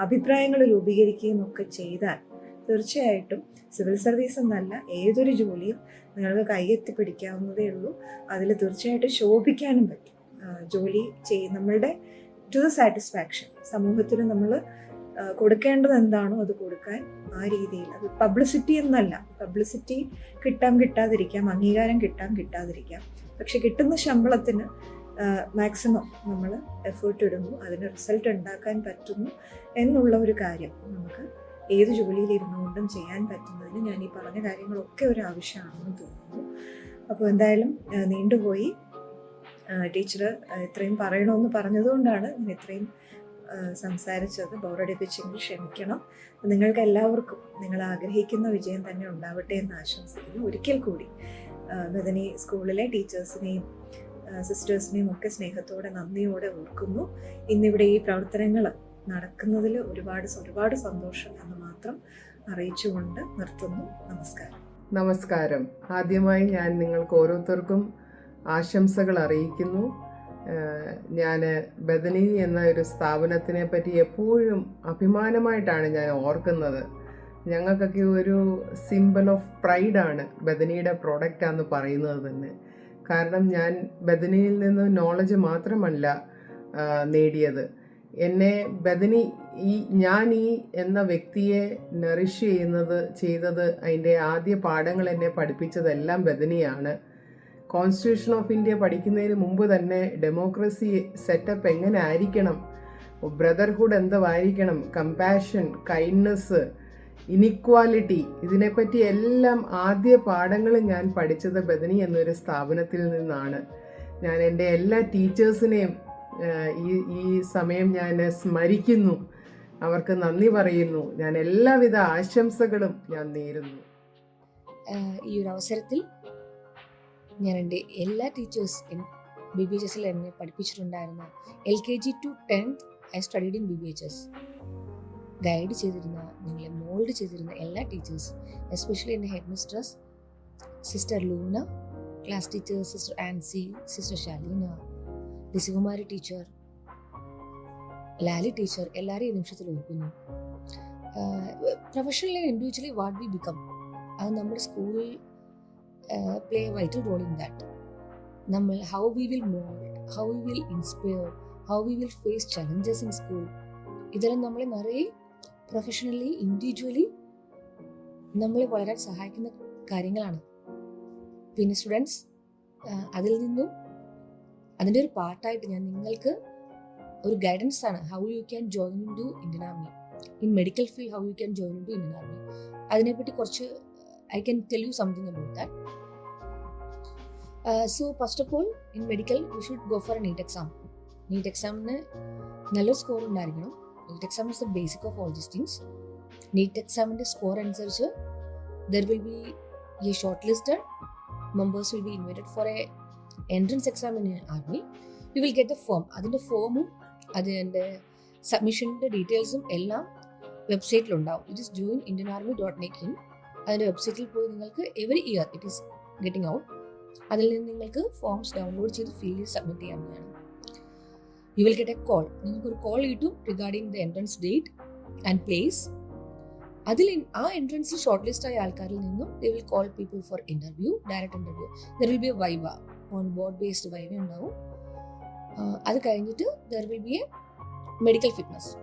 അഭിപ്രായങ്ങൾ രൂപീകരിക്കുകയും ഒക്കെ ചെയ്താൽ തീർച്ചയായിട്ടും സിവിൽ സർവീസ് എന്നല്ല ഏതൊരു ജോലിയും നിങ്ങൾക്ക് കൈയെത്തി പിടിക്കാവുന്നതേ ഉള്ളൂ. അതിൽ തീർച്ചയായിട്ടും ശോഭിക്കാനും പറ്റും. ജോലി നമ്മളുടെ ടു ദ സാറ്റിസ്ഫാക്ഷൻ, സമൂഹത്തിന് നമ്മൾ കൊടുക്കേണ്ടത് എന്താണോ അത് കൊടുക്കാൻ ആ രീതിയിൽ. അത് പബ്ലിസിറ്റി എന്നല്ല, പബ്ലിസിറ്റി കിട്ടാതിരിക്കാം, അംഗീകാരം കിട്ടാതിരിക്കാം. പക്ഷെ കിട്ടുന്ന ശമ്പളത്തിന് മാക്സിമം നമ്മൾ എഫേർട്ട് ഇടുന്നു, അതിന് റിസൾട്ട് ഉണ്ടാക്കാൻ പറ്റുന്നു എന്നുള്ള ഒരു കാര്യം നമുക്ക് ഏത് ജോലിയിലിരുന്നു കൊണ്ടും ചെയ്യാൻ പറ്റുന്നതിന് ഞാൻ ഈ പറഞ്ഞ കാര്യങ്ങളൊക്കെ ഒരു ആവശ്യമാണെന്ന് തോന്നുന്നു. അപ്പോൾ എന്തായാലും നീണ്ടുപോയി. ടീച്ചർ ഇത്രയും പറയണമെന്ന് പറഞ്ഞതുകൊണ്ടാണ് ഞാൻ ഇത്രയും സംസാരിച്ചത്. ബോറടിപ്പിച്ചെങ്കിൽ ക്ഷമിക്കണം. നിങ്ങൾക്ക് എല്ലാവർക്കും നിങ്ങൾ ആഗ്രഹിക്കുന്ന വിജയം തന്നെ ഉണ്ടാവട്ടെ എന്ന് ആശംസിക്കുന്നു. ഒരിക്കൽ കൂടി മെദനി സ്കൂളിലെ ടീച്ചേഴ്സിനെയും സിസ്റ്റേഴ്സിനെയും ഒക്കെ സ്നേഹത്തോടെ നന്ദിയോടെ ഓർക്കുന്നു. ഇന്നിവിടെ ഈ പ്രവർത്തനങ്ങൾ നടക്കുന്നതിൽ ഒരുപാട് സന്തോഷം എന്ന് മാത്രം അറിയിച്ചുകൊണ്ട് നിർത്തുന്നു. നമസ്കാരം. നമസ്കാരം. ആദ്യമായി ഞാൻ നിങ്ങൾക്ക് ഓരോരുത്തർക്കും ആശംസകൾ അറിയിക്കുന്നു. ഞാൻ ബദനി എന്ന ഒരു സ്ഥാപനത്തിനെ പറ്റി എപ്പോഴും അഭിമാനമായിട്ടാണ് ഞാൻ ഓർക്കുന്നത്. ഞങ്ങൾക്കൊക്കെ ഒരു സിംബൽ ഓഫ് പ്രൈഡാണ് ബദനിയുടെ പ്രോഡക്റ്റാന്ന് പറയുന്നത് തന്നെ. കാരണം ഞാൻ ബദനിയിൽ നിന്ന് നോളജ് മാത്രമല്ല നേടിയത്. എന്നെ ബദനി ഞാൻ എന്ന വ്യക്തിയെ നറിഷ് ചെയ്തത് അതിൻ്റെ ആദ്യ പാഠങ്ങൾ എന്നെ പഠിപ്പിച്ചതെല്ലാം ബദനിയാണ്. കോൺസ്റ്റിറ്റ്യൂഷൻ ഓഫ് ഇന്ത്യ പഠിക്കുന്നതിന് മുമ്പ് തന്നെ ഡെമോക്രസി സെറ്റപ്പ് എങ്ങനെ ആയിരിക്കണം, ബ്രദർഹുഡ് എന്തായിരിക്കണം, കമ്പാഷൻ, കൈൻഡ്നെസ്, ഇനിക്വാലിറ്റി, ഇതിനെപ്പറ്റി എല്ലാം ആദ്യ പാഠങ്ങൾ ഞാൻ പഠിച്ചത് ബദനി എന്നൊരു സ്ഥാപനത്തിൽ നിന്നാണ്. ഞാൻ എൻ്റെ എല്ലാ ടീച്ചേഴ്സിനെയും ഈ സമയം ഞാൻ സ്മരിക്കുന്നു, അവർക്ക് നന്ദി പറയുന്നു. ഞാൻ എല്ലാവിധ ആശംസകളും ഞാൻ നേരുന്നു. ഈ ഒരു അവസരത്തിൽ ഞാൻ എൻ്റെ എല്ലാ ടീച്ചേഴ്സ് BBHS എന്നെ പഠിപ്പിച്ചിട്ടുണ്ടായിരുന്ന LKG to 10th I studied in BBHS. Guide ചെയ്തിരുന്ന, നിങ്ങളെ മോൾഡ് ചെയ്തിരുന്ന എല്ലാ ടീച്ചേഴ്സ്, എസ്പെഷ്യലി എൻ്റെ head mistress sister Luna, class teacher sister Ancy, sister Shalina, Lizikumari teacher, Lali teacher, എല്ലാവരെയും ഈ നിമിഷത്തിൽ ഓർക്കുന്നു. Professionally and individually what we become, അത് നമ്മുടെ സ്കൂളിൽ play a vital role in that. നമ്മൾ how we will mold, how we will inspire, how we will face challenges in school, ഇതെല്ലാം നമ്മളെ നിറയെ പ്രൊഫഷണലി ഇൻഡിവിജ്വലി നമ്മളെ വളരാൻ സഹായിക്കുന്ന കാര്യങ്ങളാണ്. പിന്നെ സ്റ്റുഡൻസ്, അതിൽ നിന്നും അതിൻ്റെ ഒരു പാർട്ടായിട്ട് ഞാൻ നിങ്ങൾക്ക് ഒരു ഗൈഡൻസ് ആണ് how you can join into Indian army, in medical field how you can join into Indian army. അതിനെപ്പറ്റി കുറച്ച് I can tell you something about that. So first of all, in medical you should go for a NEET exam. NEET exam ne nalla score undarikkanam. NEET exam is the basic of all these things. NEET exam inde score anusarichu there will be a shortlisted members will be invited for a entrance exam in army. You will get the form. Adinte form adinte submission inde details ellam website il undavum. It is joinindianarmy.net in. അതിൻ്റെ വെബ്സൈറ്റിൽ പോയി നിങ്ങൾക്ക് every year it is getting out. അതിൽ നിന്ന് നിങ്ങൾക്ക് ഫോംസ് ഡൗൺലോഡ് ചെയ്ത് ഫിൽ ചെയ്ത് സബ്മിറ്റ് ചെയ്യാവുന്നതാണ്. You will get A call. നിങ്ങൾക്കൊരു കോൾ കിട്ടും regarding the entrance date and place. അതിൽ ആ എൻട്രൻസിൽ ഷോർട്ട് ലിസ്റ്റ് ആയ ആൾക്കാരിൽ നിന്നും they will call people four interview, direct interview. There will be A viva, on board based viva ഉണ്ടാവും. അത് കഴിഞ്ഞിട്ട് there will be A medical fitness.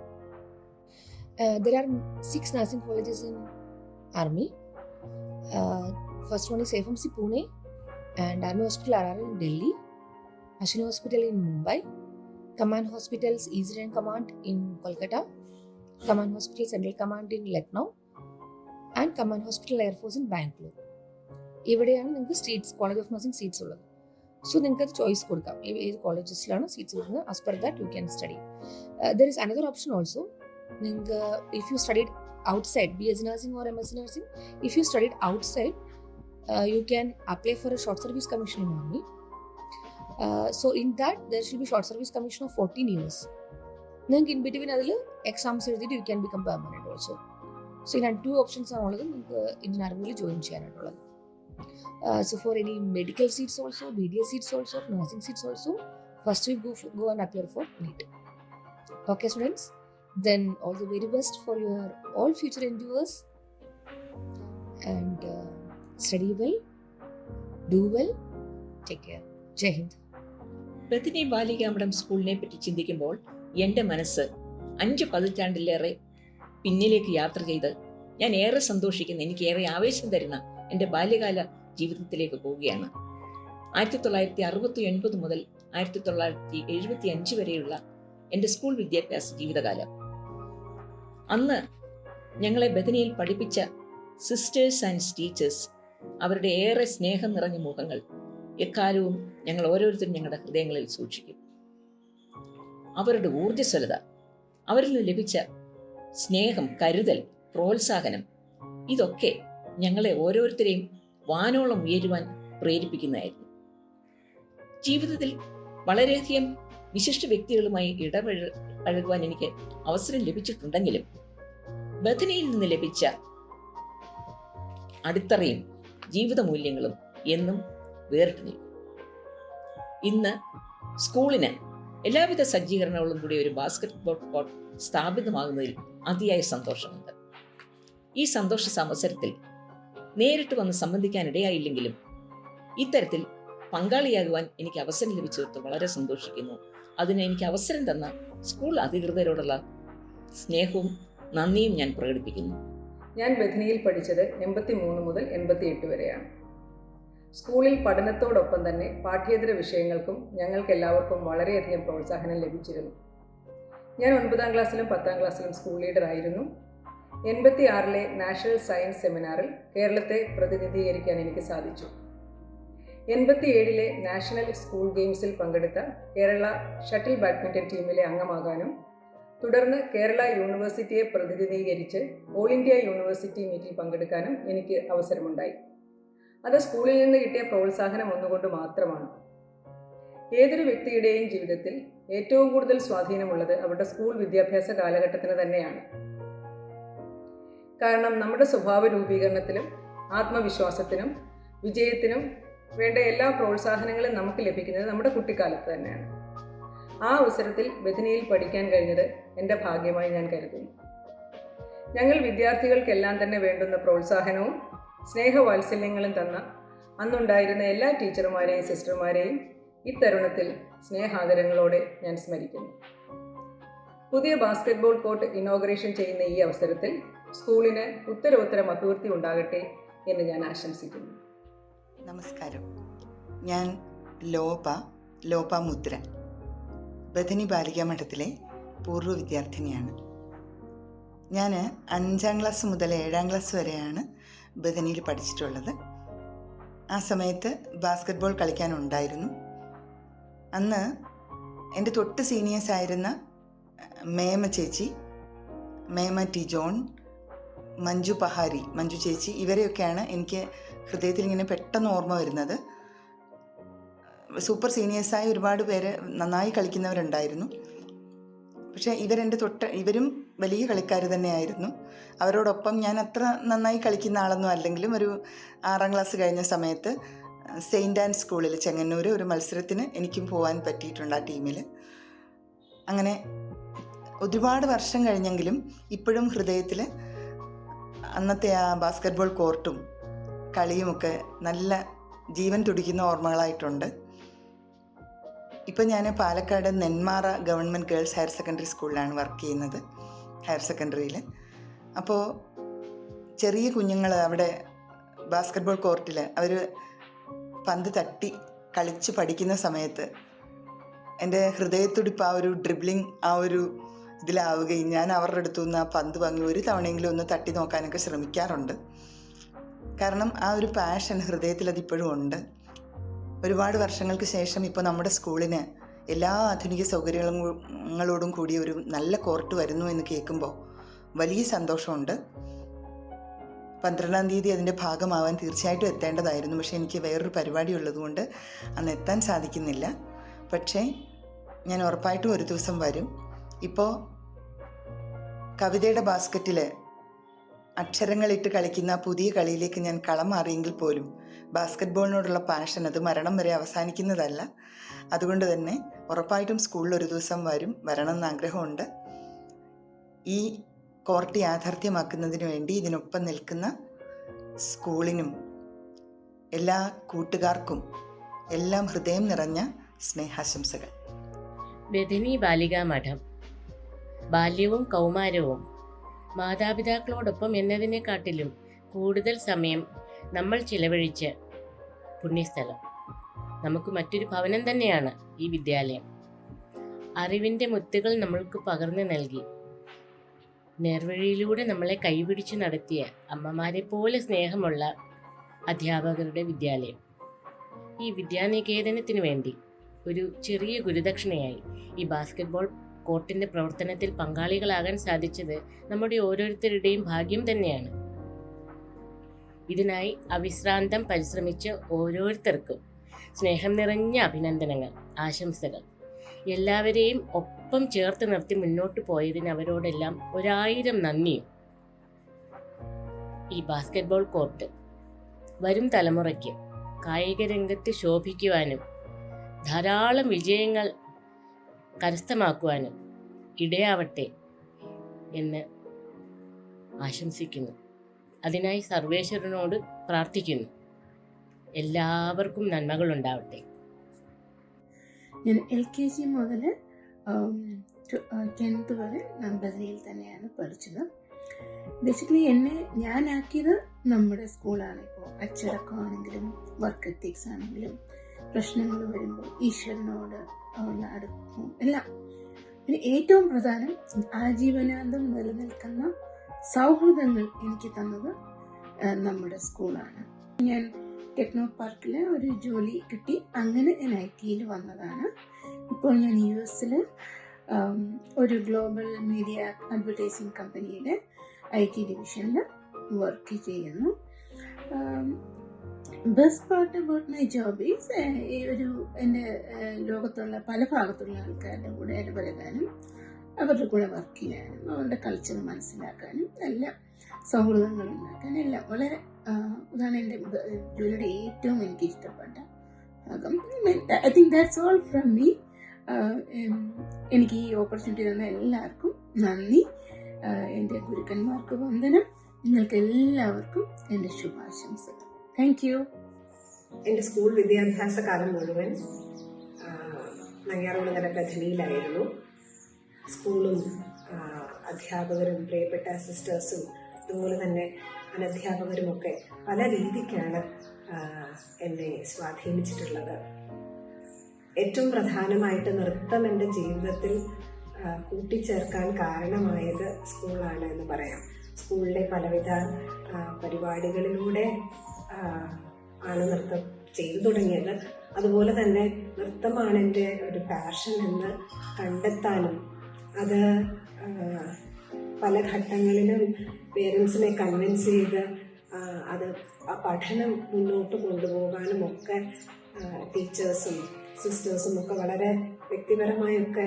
There are 6 nursing colleges in army. First one is FMC Pune and Army Hospital RR in Delhi, Ashwini Hospital in Mumbai, Command Hospitals East Indian Command in Kolkata, Command Hospital Central Command in Lucknow and Command Hospital Air Force in Bangalore. ഇവിടെയാണ് നിങ്ങൾക്ക് seats, college of nursing seats ഉള്ളത്. സോ നിങ്ങൾക്ക് അത് ചോയ്സ് കൊടുക്കാം ഏത് കോളേജസിലാണ് സീറ്റ്സ് വരുന്നത്. As per that you can study. There is another option also. നിങ്ങൾക്ക് if you studied outside BSc nursing or MSc nursing, if you studied outside you can apply for a short service commission in army. So in that there should be short service commission of 14 years. നിങ്ങൾക്ക് in between അതിൽ എക്സാംസ് എഴുതിയിട്ട് you can become permanent also. So in 2 options ആണ് ഉള്ളത് നിങ്ങൾക്ക് ഇന്ത്യൻ ആർമിയിൽ ജോയിൻ ചെയ്യാനായിട്ടുള്ളത്. So for any medical seats also, BDS seats also, nursing seats also, first we go and appear for NEET. Okay students, then all the very best for your all future endeavors and study well, do well, take care. Jai Hind. Bethany Balikamadom സ്കൂളിനെ പറ്റി ചിന്തിക്കുമ്പോൾ എൻ്റെ മനസ്സ് 5 പതിറ്റാണ്ടിലേറെ പിന്നിലേക്ക് യാത്ര ചെയ്ത് ഞാൻ ഏറെ സന്തോഷിക്കുന്ന, എനിക്ക് ഏറെ ആവേശം തരുന്ന എൻ്റെ ബാല്യകാല ജീവിതത്തിലേക്ക് പോവുകയാണ്. 1969 മുതൽ 1975 വരെയുള്ള എൻ്റെ സ്കൂൾ വിദ്യാഭ്യാസ ജീവിതകാലം. അന്ന് ഞങ്ങളെ ബദനിയിൽ പഠിപ്പിച്ച സിസ്റ്റേഴ്സ് ആൻഡ് ടീച്ചേഴ്സ്, അവരുടെ ഏറെ സ്നേഹം നിറഞ്ഞ മുഖങ്ങൾ എക്കാലവും ഞങ്ങൾ ഓരോരുത്തരും ഞങ്ങളുടെ ഹൃദയങ്ങളിൽ സൂക്ഷിക്കും. അവരുടെ ഊർജ്ജസ്വലത, അവരിൽ നിന്ന് ലഭിച്ച സ്നേഹം, കരുതൽ, പ്രോത്സാഹനം, ഇതൊക്കെ ഞങ്ങളെ ഓരോരുത്തരെയും വാനോളം ഉയരുവാൻ പ്രേരിപ്പിക്കുന്നതായിരുന്നു. ജീവിതത്തിൽ വളരെയധികം വിശിഷ്ട വ്യക്തികളുമായി ഇടപഴകുവാൻ എനിക്ക് അവസരം ലഭിച്ചിട്ടുണ്ടെങ്കിലും ബഥനിയിൽ നിന്ന് ലഭിച്ച അടിത്തറയും ജീവിത മൂല്യങ്ങളും എന്നും വേറിട്ട് നിൽക്കും. ഇന്ന് സ്കൂളിന് എല്ലാവിധ സജ്ജീകരണങ്ങളും കൂടി ഒരു ബാസ്കറ്റ്ബോൾ കോർട്ട് സ്ഥാപിതമാകുന്നതിൽ അതിയായ സന്തോഷമുണ്ട്. ഈ സന്തോഷ അവസരത്തിൽ നേരിട്ട് വന്ന് സംബന്ധിക്കാനിടയായില്ലെങ്കിലും ഇത്തരത്തിൽ പങ്കാളിയാകുവാൻ എനിക്ക് അവസരം ലഭിച്ചത് വളരെ സന്തോഷിക്കുന്നു. അതിന് എനിക്ക് അവസരം തന്ന സ്കൂൾ അധികൃതരോടുള്ള സ്നേഹവും നന്ദിയും ഞാൻ പ്രകടിപ്പിക്കുന്നു. ഞാൻ ബഥനിയിൽ പഠിച്ചത് 83 മുതൽ 88 വരെയാണ്. സ്കൂളിൽ പഠനത്തോടൊപ്പം തന്നെ പാഠ്യേതര വിഷയങ്ങൾക്കും ഞങ്ങൾക്ക് എല്ലാവർക്കും വളരെയധികം പ്രോത്സാഹനം ലഭിച്ചിരുന്നു. ഞാൻ 9ാം ക്ലാസ്സിലും 10ാം ക്ലാസ്സിലും സ്കൂൾ ലീഡറായിരുന്നു. 86-ലെ നാഷണൽ സയൻസ് സെമിനാറിൽ കേരളത്തെ പ്രതിനിധീകരിക്കാൻ എനിക്ക് സാധിച്ചു. 87-ലെ നാഷണൽ സ്കൂൾ ഗെയിംസിൽ പങ്കെടുത്ത കേരള ഷട്ടിൽ ബാഡ്മിൻ്റൺ ടീമിലെ അംഗമാകാനും തുടർന്ന് കേരള യൂണിവേഴ്സിറ്റിയെ പ്രതിനിധീകരിച്ച് ഓൾ ഇന്ത്യ യൂണിവേഴ്സിറ്റി മീറ്റിൽ പങ്കെടുക്കാനും എനിക്ക് അവസരമുണ്ടായി. അത് സ്കൂളിൽ നിന്ന് കിട്ടിയ പ്രോത്സാഹനം ഒന്നുകൊണ്ട് മാത്രമാണ്. ഏതൊരു വ്യക്തിയുടെയും ജീവിതത്തിൽ ഏറ്റവും കൂടുതൽ സ്വാധീനമുള്ളത് അവരുടെ സ്കൂൾ വിദ്യാഭ്യാസ കാലഘട്ടത്തിന് തന്നെയാണ്. കാരണം നമ്മുടെ സ്വഭാവ രൂപീകരണത്തിലും ആത്മവിശ്വാസത്തിനും വിജയത്തിനും വേണ്ട എല്ലാ പ്രോത്സാഹനങ്ങളും നമുക്ക് ലഭിക്കുന്നത് നമ്മുടെ കുട്ടിക്കാലത്ത് തന്നെയാണ്. ആ അവസരത്തിൽ ബഥനിയിൽ പഠിക്കാൻ കഴിഞ്ഞത് എൻ്റെ ഭാഗ്യമായി ഞാൻ കരുതുന്നു. ഞങ്ങൾ വിദ്യാർത്ഥികൾക്കെല്ലാം തന്നെ വേണ്ടുന്ന പ്രോത്സാഹനവും സ്നേഹവാത്സല്യങ്ങളും തന്ന അന്നുണ്ടായിരുന്ന എല്ലാ ടീച്ചർമാരെയും സിസ്റ്റർമാരെയും ഇത്തരുണത്തിൽ സ്നേഹാദരങ്ങളോടെ ഞാൻ സ്മരിക്കുന്നു. പുതിയ ബാസ്കറ്റ്ബോൾ കോർട്ട് ഇനോഗ്രേഷൻ ചെയ്യുന്ന ഈ അവസരത്തിൽ സ്കൂളിന് ഉത്തരോത്തരം അഭിവൃദ്ധി ഉണ്ടാകട്ടെ എന്ന് ഞാൻ ആശംസിക്കുന്നു. നമസ്കാരം. ഞാൻ ലോപ മുദ്രൻ, ബഥനി ബാലികാ മഠത്തിലെ പൂർവ്വ വിദ്യാർത്ഥിനിയാണ്. ഞാൻ 5ാം ക്ലാസ് മുതൽ 7ാം ക്ലാസ് വരെയാണ് ബഥനിയിൽ പഠിച്ചിട്ടുള്ളത്. ആ സമയത്ത് ബാസ്കറ്റ്ബോൾ കളിക്കാനുണ്ടായിരുന്നു. അന്ന് എൻ്റെ തൊട്ട് സീനിയേഴ്സ് ആയിരുന്ന മേമ ചേച്ചി, മേമ ടി ജോൺ, മഞ്ജു പഹാരി, മഞ്ജു ചേച്ചി, ഇവരെയൊക്കെയാണ് എനിക്ക് ഹൃദയത്തിൽ ഇങ്ങനെ പെട്ടെന്ന് ഓർമ്മ വരുന്നത്. സൂപ്പർ സീനിയേഴ്സായ ഒരുപാട് പേര് നന്നായി കളിക്കുന്നവരുണ്ടായിരുന്നു. പക്ഷേ ഇവരും വലിയ കളിക്കാർ തന്നെയായിരുന്നു. അവരോടൊപ്പം ഞാൻ അത്ര നന്നായി കളിക്കുന്ന ആളൊന്നും അല്ലെങ്കിലും ഒരു 6ാം ക്ലാസ് കഴിഞ്ഞ സമയത്ത് സെയിൻറ്റ് ആൻഡ് സ്കൂളിൽ ചെങ്ങന്നൂർ ഒരു മത്സരത്തിന് എനിക്കും പോകാൻ പറ്റിയിട്ടുണ്ട് ആ ടീമിൽ. അങ്ങനെ ഒരുപാട് വർഷം കഴിഞ്ഞെങ്കിലും ഇപ്പോഴും ഹൃദയത്തിൽ അന്നത്തെ ആ ബാസ്കറ്റ്ബോൾ കോർട്ടും കളിയുമൊക്കെ നല്ല ജീവൻ തുടിക്കുന്ന ഓർമ്മകളായിട്ടുണ്ട്. ഇപ്പം ഞാൻ Palakkad Nenmara government girls higher secondary സ്കൂളിലാണ് വർക്ക് ചെയ്യുന്നത്, ഹയർ സെക്കൻഡറിയിൽ. അപ്പോൾ ചെറിയ കുഞ്ഞുങ്ങൾ അവിടെ ബാസ്കറ്റ്ബോൾ കോർട്ടിൽ അവർ പന്ത് തട്ടി കളിച്ച് പഠിക്കുന്ന സമയത്ത് എൻ്റെ ഹൃദയത്തുടിപ്പ് ആ ഒരു ഡ്രിബ്ലിങ് ആ ഒരു ഇതിലാവുകയും ഞാൻ അവരുടെ അടുത്തു നിന്ന് ആ പന്ത് വാങ്ങി ഒരു തവണയെങ്കിലും ഒന്ന് തട്ടി നോക്കാനൊക്കെ ശ്രമിക്കാറുണ്ട്. കാരണം ആ ഒരു പാഷൻ ഹൃദയത്തിൽ അതിപ്പോഴും ഉണ്ട്. ഒരുപാട് വർഷങ്ങൾക്ക് ശേഷം ഇപ്പോൾ നമ്മുടെ സ്കൂളിന് എല്ലാ ആധുനിക സൗകര്യങ്ങളോടും കൂടി ഒരു നല്ല കോർട്ട് വരുന്നു എന്ന് കേൾക്കുമ്പോൾ വലിയ സന്തോഷമുണ്ട്. 12ാം തീയതി അതിൻ്റെ ഭാഗമാവാൻ തീർച്ചയായിട്ടും എത്തേണ്ടതായിരുന്നു. പക്ഷേ എനിക്ക് വേറൊരു പരിപാടി ഉള്ളതുകൊണ്ട് അന്ന് എത്താൻ സാധിക്കുന്നില്ല. പക്ഷേ ഞാൻ ഉറപ്പായിട്ടും ഒരു ദിവസം വരും. ഇപ്പോൾ കവിതയുടെ ബാസ്ക്കറ്റിൽ അക്ഷരങ്ങളിട്ട് കളിക്കുന്ന പുതിയ കളിയിലേക്ക് ഞാൻ കളം മാറിയെങ്കിൽ പോലും ബാസ്ക്കറ്റ്ബോളിനോടുള്ള പാഷൻ അത് മരണം വരെ അവസാനിക്കുന്നതല്ല. അതുകൊണ്ട് തന്നെ ഉറപ്പായിട്ടും സ്കൂളിൽ ഒരു ദിവസം വരണമെന്ന് ആഗ്രഹമുണ്ട്. ഈ കോർട്ട് യാഥാർത്ഥ്യമാക്കുന്നതിന് വേണ്ടി ഇതിനൊപ്പം നിൽക്കുന്ന സ്കൂളിനും എല്ലാ കൂട്ടുകാർക്കും എല്ലാം ഹൃദയം നിറഞ്ഞ സ്നേഹാശംസകൾ. ബഥനി ബാലികാ മഠം ബാല്യവും കൗമാരവും മാതാപിതാക്കളോടൊപ്പം എന്നതിനെക്കാട്ടിലും കൂടുതൽ സമയം നമ്മൾ ചിലവഴിച്ച പുണ്യസ്ഥലം. നമുക്ക് മറ്റൊരു ഭവനം തന്നെയാണ് ഈ വിദ്യാലയം. അറിവിൻ്റെ മുത്തുകൾ നമ്മൾക്ക് പകർന്നു നൽകി നേർവഴിയിലൂടെ നമ്മളെ കൈപിടിച്ച് നടത്തിയ അമ്മമാരെ പോലെ സ്നേഹമുള്ള അധ്യാപകരുടെ വിദ്യാലയം. ഈ വിദ്യാനികേതനത്തിനു വേണ്ടി ഒരു ചെറിയ ഗുരുദക്ഷിണയായി ഈ ബാസ്കറ്റ്ബോൾ കോർട്ടിൻ്റെ പ്രവർത്തനത്തിൽ പങ്കാളികളാകാൻ സാധിച്ചത് നമ്മുടെ ഓരോരുത്തരുടെയും ഭാഗ്യം തന്നെയാണ്. ഇതിനായി അവിശ്രാന്തം പരിശ്രമിച്ച ഓരോരുത്തർക്കും സ്നേഹം നിറഞ്ഞ അഭിനന്ദനങ്ങൾ, ആശംസകൾ. എല്ലാവരെയും ഒപ്പം ചേർത്ത് നിർത്തി മുന്നോട്ട് പോയതിന് അവരോടെല്ലാം 1000 നന്ദിയും. ഈ ബാസ്കറ്റ്ബോൾ കോർട്ട് വരും തലമുറയ്ക്ക് കായിക രംഗത്ത് ശോഭിക്കുവാനും ധാരാളം വിജയങ്ങൾ കരസ്ഥമാക്കുവാനും ഇടയാവട്ടെ എന്ന് ആശംസിക്കുന്നു. അതിനായി സർവേശ്വരനോട് പ്രാർത്ഥിക്കുന്നു. എല്ലാവർക്കും നന്മകളുണ്ടാവട്ടെ. ഞാൻ LKG മുതൽ 10th വരെ ബദനിയിൽ തന്നെയാണ് പഠിച്ചത്. ബേസിക്കലി ഞാനാക്കിയത് നമ്മുടെ സ്കൂളാണ്. ഇപ്പോൾ അച്ചടക്കമാണെങ്കിലും വർക്ക് എത്തിക്സ് ആണെങ്കിലും പ്രശ്നങ്ങൾ വരുമ്പോൾ ഈശ്വരനോട് ഉള്ള അടുപ്പവും എല്ലാം. പിന്നെ ഏറ്റവും പ്രധാനം ആജീവനാന്തം നിലനിൽക്കുന്ന സൗഹൃദങ്ങൾ എനിക്ക് തന്നത് നമ്മുടെ സ്കൂളാണ്. ഞാൻ ടെക്നോ പാർക്കിൽ ഒരു ജോലി കിട്ടി, അങ്ങനെ ഞാൻ IT വന്നതാണ്. ഇപ്പോൾ ഞാൻ US ഒരു ഗ്ലോബൽ മീഡിയ അഡ്വർടൈസിങ് കമ്പനിയുടെ IT ഡിവിഷനിൽ വർക്ക് ചെയ്യുന്നു. Best part about my job is എൻ്റെ ലോകത്തുള്ള പല ഭാഗത്തുള്ള ആൾക്കാരുടെ കൂടെ ഇടപഴകാനും അവരുടെ കൂടെ വർക്ക് ചെയ്യാനും അവരുടെ കൾച്ചർ മനസ്സിലാക്കാനും എല്ലാം സൗഹൃദങ്ങൾ ഉണ്ടാക്കാനും എല്ലാം വളരെ അതാണ് എൻ്റെ ജോലിയുടെ ഏറ്റവും എനിക്ക് ഇഷ്ടപ്പെട്ട ഭാഗം. I think that's all from me. എനിക്ക് ഈ ഓപ്പർച്യൂണിറ്റി തന്ന എല്ലാവർക്കും നന്ദി. എൻ്റെ ഗുരുക്കന്മാർക്ക് വന്ദനം. നിങ്ങൾക്ക് എല്ലാവർക്കും എൻ്റെ ശുഭാശംസകൾ. Thank you. എൻ്റെ സ്കൂൾ വിദ്യാഭ്യാസ കാലം മുഴുവൻ നങ്ങ്യാർകുളങ്ങര ബഥനിയിലായിരുന്നു. സ്കൂളും അധ്യാപകരും പ്രിയപ്പെട്ട സിസ്റ്റേഴ്സും അതുപോലെ തന്നെ അനധ്യാപകരുമൊക്കെ പല രീതിക്കാണ് എന്നെ സ്വാധീനിച്ചിട്ടുള്ളത്. ഏറ്റവും പ്രധാനമായിട്ട് നൃത്തം എൻ്റെ ജീവിതത്തിൽ കൂട്ടിച്ചേർക്കാൻ കാരണമായത് സ്കൂളാണ് എന്ന് പറയാം. സ്കൂളിലെ പലവിധ പരിപാടികളിലൂടെ ആണ് നൃത്തം ചെയ്തു തുടങ്ങിയത്. അതുപോലെ തന്നെ നൃത്തമാണ് എൻ്റെ ഒരു പാഷൻ എന്ന് കണ്ടെത്താനും അത് പല ഘട്ടങ്ങളിലും പേരൻസിനെ കൺവിൻസ് ചെയ്ത് അത് ആ പഠനം മുന്നോട്ട് കൊണ്ടുപോകാനും ഒക്കെ ടീച്ചേഴ്സും സിസ്റ്റേഴ്സും ഒക്കെ വളരെ വ്യക്തിപരമായൊക്കെ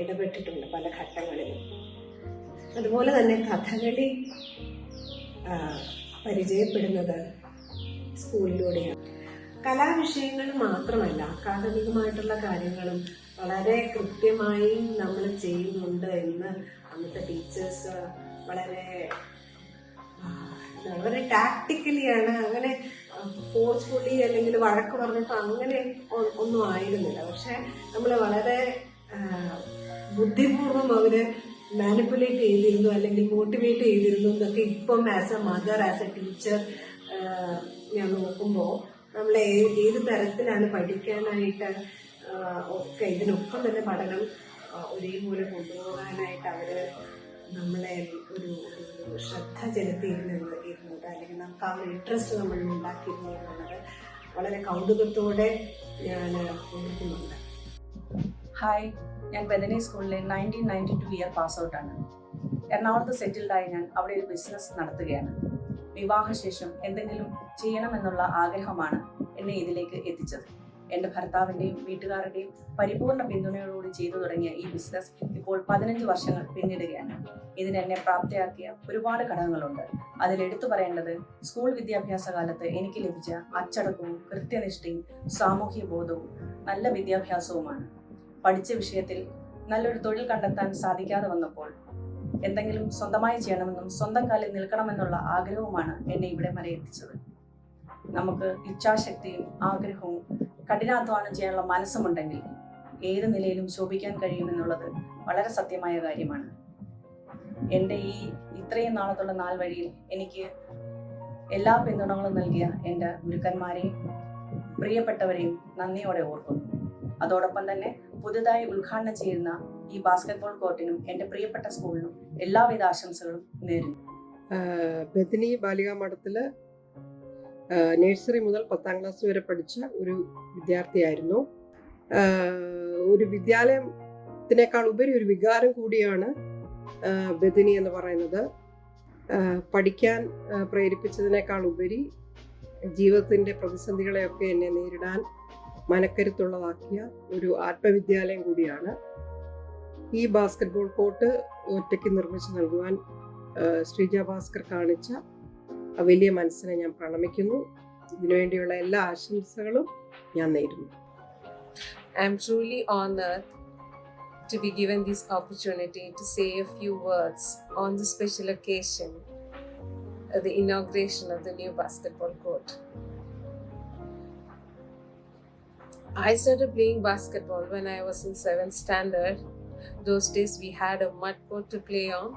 ഇടപെട്ടിട്ടുണ്ട് പല ഘട്ടങ്ങളിലും. അതുപോലെ തന്നെ കഥകളി പരിചയപ്പെടുന്നത് സ്കൂളിലൂടെയാണ്. കലാവിഷയങ്ങൾ മാത്രമല്ല, അക്കാദമികമായിട്ടുള്ള കാര്യങ്ങളും വളരെ കൃത്യമായി നമ്മൾ ചെയ്യുന്നുണ്ട് എന്ന് അന്നത്തെ ടീച്ചേഴ്സ് വളരെ ടാക്ടിക്കലിയാണ്. അങ്ങനെ ഫോഴ്സ്ഫുള്ളി അല്ലെങ്കിൽ വഴക്ക് പറഞ്ഞിട്ടോ അങ്ങനെ ഒന്നും ആയിരുന്നില്ല. പക്ഷെ നമ്മൾ വളരെ ബുദ്ധിപൂർവം അവര് മാനിപ്പുലേറ്റ് ചെയ്തിരുന്നു അല്ലെങ്കിൽ മോട്ടിവേറ്റ് ചെയ്തിരുന്നു എന്നൊക്കെ ഇപ്പം as A mother, as A teacher ഞാൻ നോക്കുമ്പോൾ നമ്മൾ ഏത് തരത്തിലാണ് പഠിക്കാനായിട്ട് ഒക്കെ ഇതിനൊപ്പം തന്നെ പഠനം ഒരേപോലെ കൊണ്ടുപോകാനായിട്ട് അവർ നമ്മളെ ഒരു ശ്രദ്ധ ചെലുത്തിയിരുന്നത് അല്ലെങ്കിൽ നമുക്ക് ആ ഒരു ഇൻട്രസ്റ്റ് നമ്മൾ ഉണ്ടാക്കിയിരുന്നു എന്നുള്ളത് വളരെ കൗതുകത്തോടെ ഞാൻ ഓർക്കുന്നുണ്ട്. ഹായ്, ഞാൻ ബദനി സ്കൂളിലെ 1992 ഇയർ പാസ് ഔട്ടാണ്. എറണാകുളത്ത് സെറ്റിൽഡായി ഞാൻ അവിടെ ഒരു ബിസിനസ് നടത്തുകയാണ്. വിവാഹശേഷം എന്തെങ്കിലും ചെയ്യണമെന്നുള്ള ആഗ്രഹമാണ് എന്നെ ഇതിലേക്ക് എത്തിച്ചത്. എൻ്റെ ഭർത്താവിൻ്റെയും വീട്ടുകാരുടെയും പരിപൂർണ പിന്തുണയോടുകൂടി ചെയ്തു തുടങ്ങിയ ഈ ബിസിനസ് ഇപ്പോൾ 15 വർഷങ്ങൾ പിന്നിടുകയാണ്. ഇതിനെന്നെ പ്രാപ്തയാക്കിയ ഒരുപാട് ഘടകങ്ങളുണ്ട്. അതിലെടുത്തു പറയേണ്ടത് സ്കൂൾ വിദ്യാഭ്യാസ കാലത്ത് എനിക്ക് ലഭിച്ച അച്ചടക്കവും കൃത്യനിഷ്ഠയും സാമൂഹ്യ ബോധവും നല്ല വിദ്യാഭ്യാസവുമാണ്. പഠിച്ച വിഷയത്തിൽ നല്ലൊരു തൊഴിൽ കണ്ടെത്താൻ സാധിക്കാതെ വന്നപ്പോൾ എന്തെങ്കിലും സ്വന്തമായി ചെയ്യണമെന്നും സ്വന്തം കാലിൽ നിൽക്കണമെന്നുള്ള ആഗ്രഹവുമാണ് എന്നെ ഇവിടെ വരെ എത്തിച്ചത്. നമുക്ക് ഇച്ഛാശക്തിയും ആഗ്രഹവും കഠിനാധ്വാനം ചെയ്യാനുള്ള മനസ്സുമുണ്ടെങ്കിൽ ഏത് നിലയിലും ശോഭിക്കാൻ കഴിയുമെന്നുള്ളത് വളരെ സത്യമായ കാര്യമാണ്. എൻ്റെ ഈ ഇത്രയും നാളത്തുള്ള നാൾ വഴിയിൽ എനിക്ക് എല്ലാ പിന്തുണകളും നൽകിയ എൻ്റെ ഗുരുക്കന്മാരെയും പ്രിയപ്പെട്ടവരെയും നന്ദിയോടെ ഓർക്കുന്നു. അതോടൊപ്പം തന്നെ പുതുതായി ഉദ്ഘാടനം ചെയ്യുന്ന ഈ ബാസ്കറ്റ്ബോൾ കോർട്ടിനും എൻ്റെ പ്രിയപ്പെട്ട സ്കൂളിനും എല്ലാവിധ ആശംസകളും നേരുന്നു. ബദനി ബാലികാ മഠത്തിൽ നഴ്സറി മുതൽ 10ാം ക്ലാസ് വരെ പഠിച്ച ഒരു വിദ്യാർത്ഥിയായിരുന്നു. ഒരു വിദ്യാലയത്തിനേക്കാൾ ഉപരി ഒരു വികാരം കൂടിയാണ് ബദനി എന്ന് പറയുന്നത്. പഠിക്കാൻ പ്രേരിപ്പിച്ചതിനേക്കാൾ ഉപരി ജീവിതത്തിൻ്റെ പ്രതിസന്ധികളെയൊക്കെ എന്നെ നേരിടാൻ മനക്കരുത്തുള്ളതാക്കിയ ഒരു ആത്മവിദ്യാലയം കൂടിയാണ്. ഈ ബാസ്കറ്റ്ബോൾ കോർട്ട് ഒറ്റയ്ക്ക് നിർമ്മിച്ച് നൽകുവാൻ ശ്രീജ ഭാസ്കർ കാണിച്ച വലിയ മനസ്സിനെ ഞാൻ പ്രണമിക്കുന്നു. ഇതിനുവേണ്ടിയുള്ള എല്ലാ ആശംസകളും ഞാൻ നേരുന്നു. I am truly honored to be given this opportunity to say a few words on the special occasion, the inauguration of the new basketball court. I started playing basketball when I was in 7th standard. Those days we had a mud court to play on.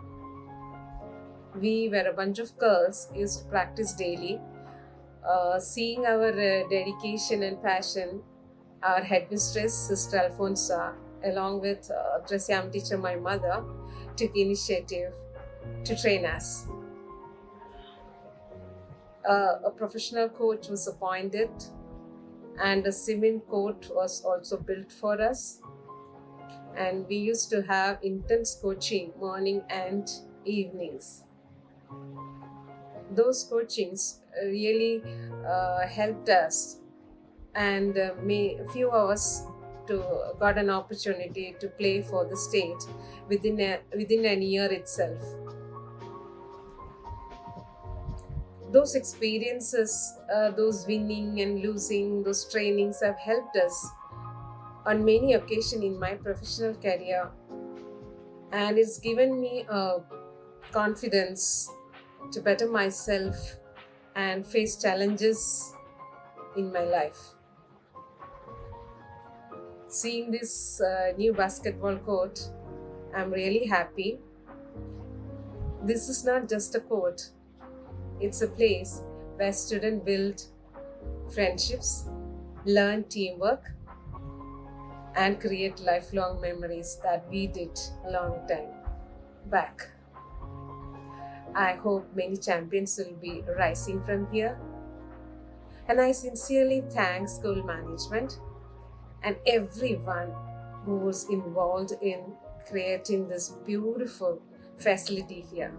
We were a bunch of girls, used to practice daily. Seeing our dedication and passion, our headmistress, Sister Alfonsa, along with Tracyam teacher, my mother, took initiative to train us. A professional coach was appointed and a cement court was also built for us. And we used to have intense coaching morning and evenings. Those coachings really helped us, and a few of us got an opportunity to play for the state within an year itself. Those experiences, those winning and losing, those trainings have helped us on many occasions in my professional career, and it's given me a confidence to better myself and face challenges in my life. Seeing this new basketball court, I'm really happy. This is not just a court, it's a place where students build friendships, learn teamwork, and create lifelong memories that we did a long time back. I hope many champions will be rising from here. And I sincerely thank school management and everyone who was involved in creating this beautiful facility here.